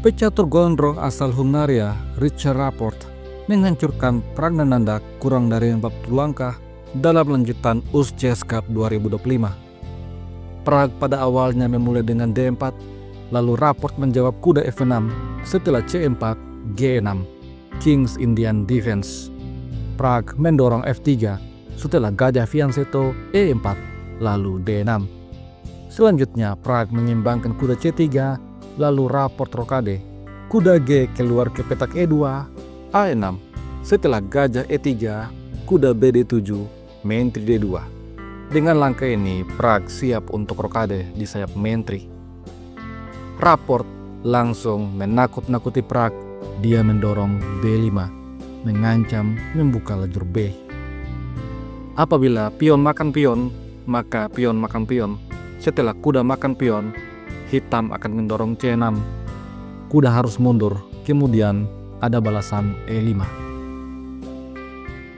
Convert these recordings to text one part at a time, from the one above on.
Pecatur gondrong asal Hungaria, Richard Rapport, menghancurkan Pragnananda kurang dari 40 langkah dalam lanjutan USCS Cup 2025. Prague pada awalnya memulai dengan D4, lalu Rapport menjawab kuda F6 setelah C4, G6, King's Indian Defense. Prague mendorong F3 setelah Gajah Fianchetto E4, lalu D6. Selanjutnya Prague mengimbangkan kuda C3, lalu Rapport rokade. Kuda G keluar ke petak E2, A6. Setelah Gajah E3, kuda BD7, Mentri D2. Dengan langkah ini, Prague siap untuk rokade di sayap Mentri. Rapport langsung menakut-nakuti Prague. Dia mendorong B5, mengancam membuka lajur B. Apabila pion makan pion, maka pion makan pion. Setelah kuda makan pion, hitam akan mendorong C6. Kuda harus mundur, kemudian ada balasan E5.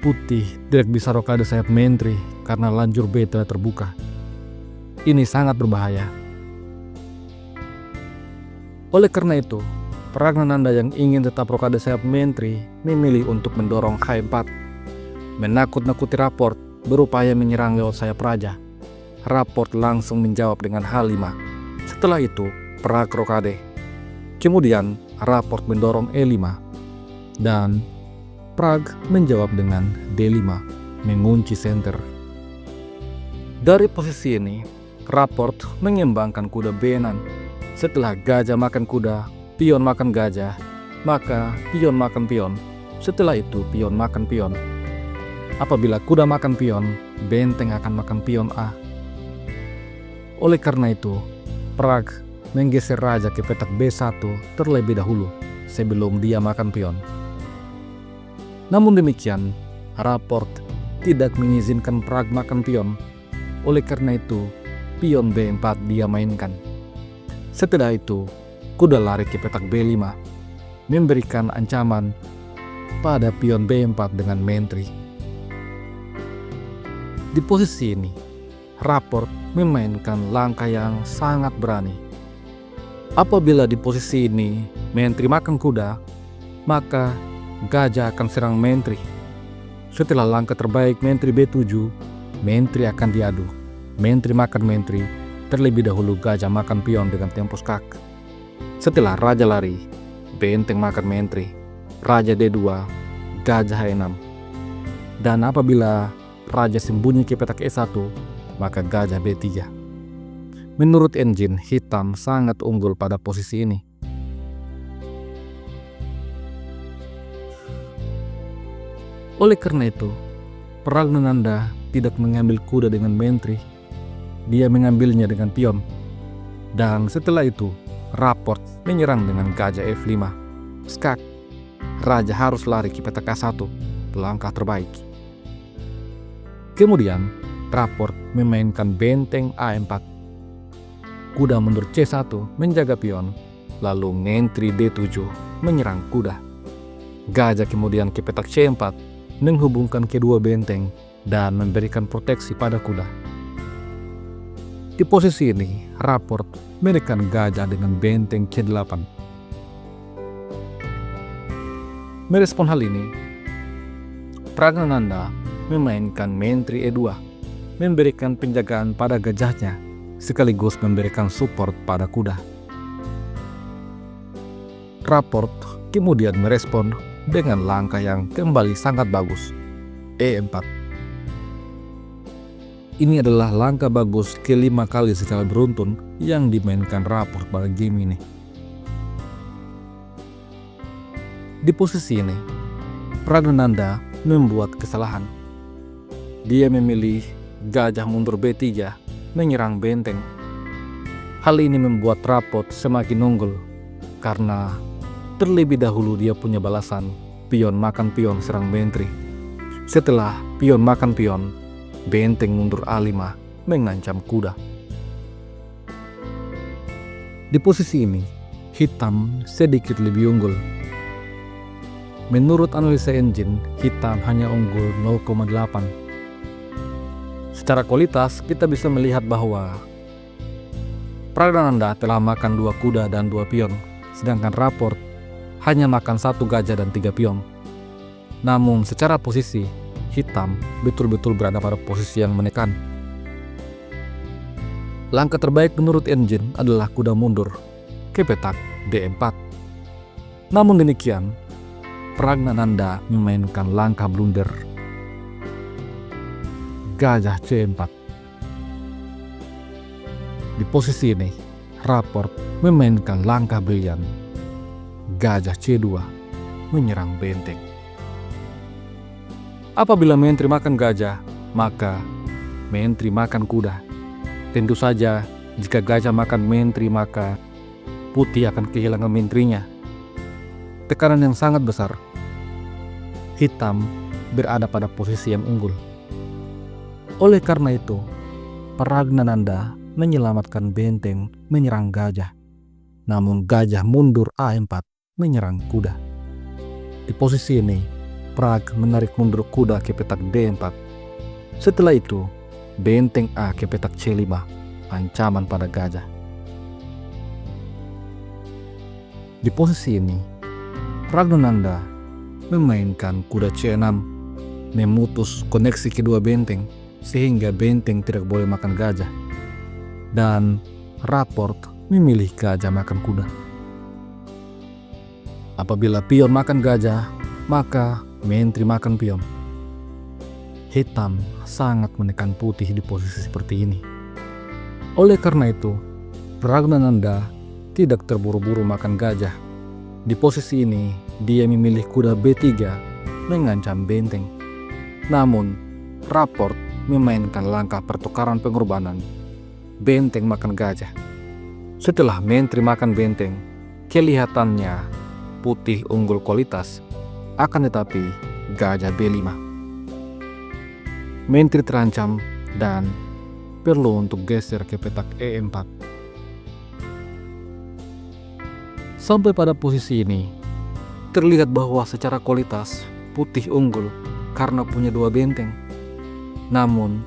Putih tidak bisa rokade sayap Mentri karena lajur B telah terbuka. Ini sangat berbahaya. Oleh karena itu, Pragnananda yang ingin tetap rokade sayap Mentri memilih untuk mendorong H4. Menakut-nakuti Rapport berupaya menyerang lewat sayap raja. Rapport langsung menjawab dengan H5. Setelah itu, Prague rokade. Kemudian, Rapport mendorong E5. Dan Prague menjawab dengan D5, mengunci center. Dari posisi ini, Rapport mengembangkan kuda B6. Setelah gajah makan kuda, pion makan gajah, maka pion makan pion. Setelah itu, pion makan pion. Apabila kuda makan pion, benteng akan makan pion A. Oleh karena itu, Prague menggeser raja ke petak B1 terlebih dahulu sebelum dia makan pion. Namun demikian, Rapport tidak mengizinkan Prague makan pion. Oleh karena itu, pion B4 dia mainkan. Setelah itu, kuda lari ke petak B5, memberikan ancaman pada pion B4 dengan Mentri. Di posisi ini, Rapport memainkan langkah yang sangat berani. Apabila di posisi ini Mentri makan kuda, maka gajah akan serang Mentri. Setelah langkah terbaik Mentri B7, Mentri akan diadu. Mentri makan Mentri, terlebih dahulu gajah makan pion dengan tempo skak. Setelah raja lari, benteng makan Mentri, raja D2, gajah H6. Dan apabila raja sembunyi ke petak E1, maka gajah B3. Menurut engine, hitam sangat unggul pada posisi ini. Oleh karena itu, Pragnananda tidak mengambil kuda dengan Mentri. Dia mengambilnya dengan pion. Dan setelah itu, Rapport menyerang dengan gajah F5. Skak. Raja harus lari ke petak A1, langkah terbaik. Kemudian, Rapport memainkan benteng A4. Kuda mundur C1 menjaga pion, lalu Mentri D7 menyerang kuda. Gajah kemudian ke petak C4 menghubungkan kedua benteng dan memberikan proteksi pada kuda. Di posisi ini, Rapport menekan gajah dengan benteng C8. Merespon hal ini, Pragnananda memainkan Mentri E2, memberikan penjagaan pada gajahnya, sekaligus memberikan support pada kuda. Rapport kemudian merespon dengan langkah yang kembali sangat bagus, E4. Ini adalah langkah bagus kelima kali secara beruntun yang dimainkan Rapport pada game ini. Di posisi ini, Pragnananda membuat kesalahan. Dia memilih gajah mundur B3 menyerang benteng. Hal ini membuat Rapport semakin unggul karena terlebih dahulu dia punya balasan pion makan pion serang Mentri. Setelah pion makan pion, benteng mundur A5 mengancam kuda. Di posisi ini, hitam sedikit lebih unggul. Menurut analisa engine, hitam hanya unggul 0,8. Secara kualitas, kita bisa melihat bahwa Pragnananda telah makan 2 kuda dan 2 pion, sedangkan raport hanya makan 1 gajah dan 3 pion. Namun secara posisi, hitam betul-betul berada pada posisi yang menekan. Langkah terbaik menurut engine adalah kuda mundur ke petak D4. Namun demikian, Pragnananda memainkan langkah blunder gajah C4. Di posisi ini, raport memainkan langkah brilian gajah C2 menyerang benteng. Apabila menteri makan gajah, maka menteri makan kuda. Tentu saja, jika gajah makan menteri, maka putih akan kehilangan menterinya. Tekanan yang sangat besar. Hitam berada pada posisi yang unggul. Oleh karena itu, Pragnananda menyelamatkan benteng menyerang gajah. Namun gajah mundur A4 menyerang kuda. Di posisi ini, Prag menarik mundur kuda ke petak D4. Setelah itu, benteng A ke petak C5, ancaman pada gajah. Di posisi ini, Pragnananda memainkan kuda C6, memutus koneksi kedua benteng sehingga benteng tidak boleh makan gajah. Dan raport memilih gajah makan kuda. Apabila pion makan gajah, maka menteri makan pion. Hitam sangat menekan putih di posisi seperti ini. Oleh karena itu, Pragnananda tidak terburu-buru makan gajah. Di posisi ini, dia memilih kuda B3 mengancam benteng. Namun, raport memainkan langkah pertukaran pengorbanan. Benteng makan gajah. Setelah menteri makan benteng, kelihatannya putih unggul kualitas, akan tetapi gajah B5. Menteri terancam dan perlu untuk geser ke petak E4. Sampai pada posisi ini, terlihat bahwa secara kualitas putih unggul karena punya 2 benteng. Namun,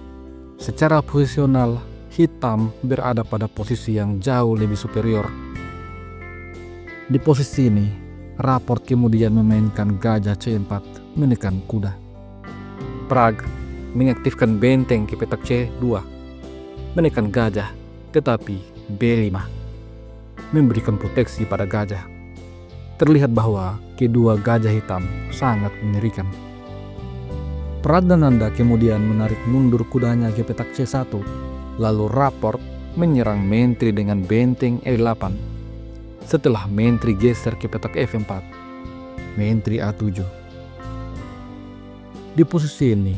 secara posisional hitam berada pada posisi yang jauh lebih superior. Di posisi ini, raport kemudian memainkan gajah C4 menekan kuda. Prag mengaktifkan benteng ke petak C2, menekan gajah, tetapi B5 memberikan proteksi pada gajah. Terlihat bahwa kedua gajah hitam sangat mengerikan. Pragnananda kemudian menarik mundur kudanya ke petak C1, lalu raport menyerang menteri dengan benteng E8. Setelah menteri geser ke petak F4, menteri A7. Di posisi ini,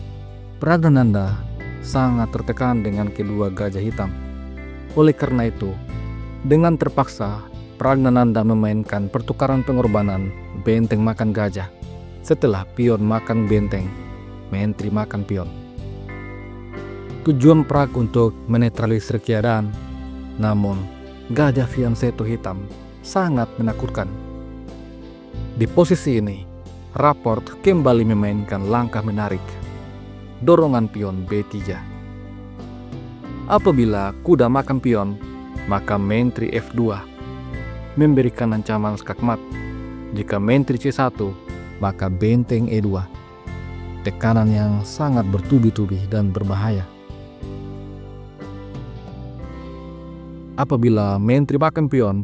Pragnananda sangat tertekan dengan kedua gajah hitam. Oleh karena itu, dengan terpaksa Pragnananda memainkan pertukaran pengorbanan benteng makan gajah. Setelah pion makan benteng, menteri makan pion. Tujuan Prag untuk menetralisir keadaan, namun gajah fianchetto hitam sangat menakutkan. Di posisi ini, raport kembali memainkan langkah menarik, dorongan pion B3. Apabila kuda makan pion, maka menteri F2 memberikan ancaman skakmat. Jika menteri C1, maka benteng E2. Tekanan yang sangat bertubi-tubi dan berbahaya. Apabila menteri makan pion,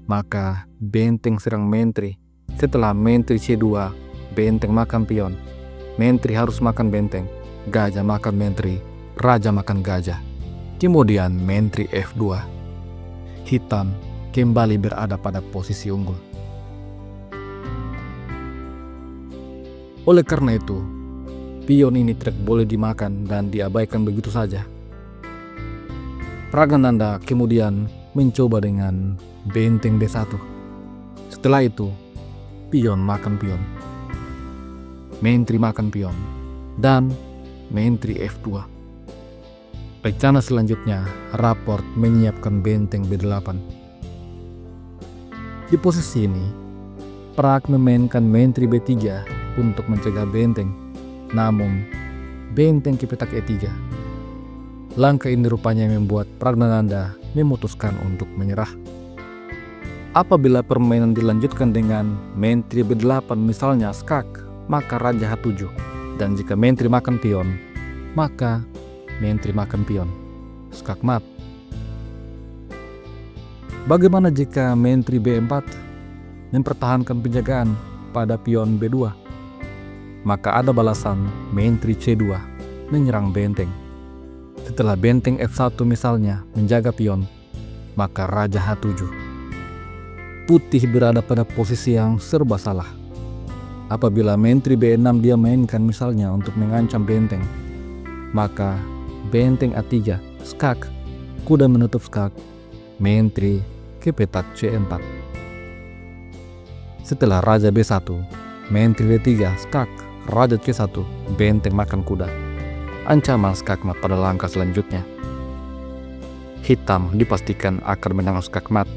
maka benteng serang menteri. Setelah menteri C2, benteng makan pion. Menteri harus makan benteng, gajah makan menteri, raja makan gajah. Kemudian menteri F2. Hitam kembali berada pada posisi unggul. Oleh karena itu, pion ini tidak boleh dimakan dan diabaikan begitu saja. Pragnananda kemudian mencoba dengan benteng D1. Setelah itu, pion makan pion, menteri makan pion, dan menteri F2. Rencana selanjutnya, raport menyiapkan benteng B8. Di posisi ini, Prag memainkan menteri B3 untuk mencegah benteng, namun benteng ke petak E3. Langkah ini rupanya membuat Pragnananda memutuskan untuk menyerah. Apabila permainan dilanjutkan dengan menteri B8 misalnya skak, maka raja H7. Dan jika menteri makan pion, maka menteri makan pion, skak mat. Bagaimana jika menteri B4 mempertahankan penjagaan pada pion B2? Maka ada balasan menteri C2 menyerang benteng. Setelah benteng F1 misalnya menjaga pion, maka raja H7. Putih berada pada posisi yang serba salah. Apabila menteri B6 dia mainkan misalnya untuk mengancam benteng, maka benteng A3 skak, kuda menutup skak, menteri ke petak C4. Setelah raja B1, menteri D3 skak, raja C1, benteng makan kuda. Ancaman skak mat pada langkah selanjutnya. Hitam dipastikan akan menang skak mat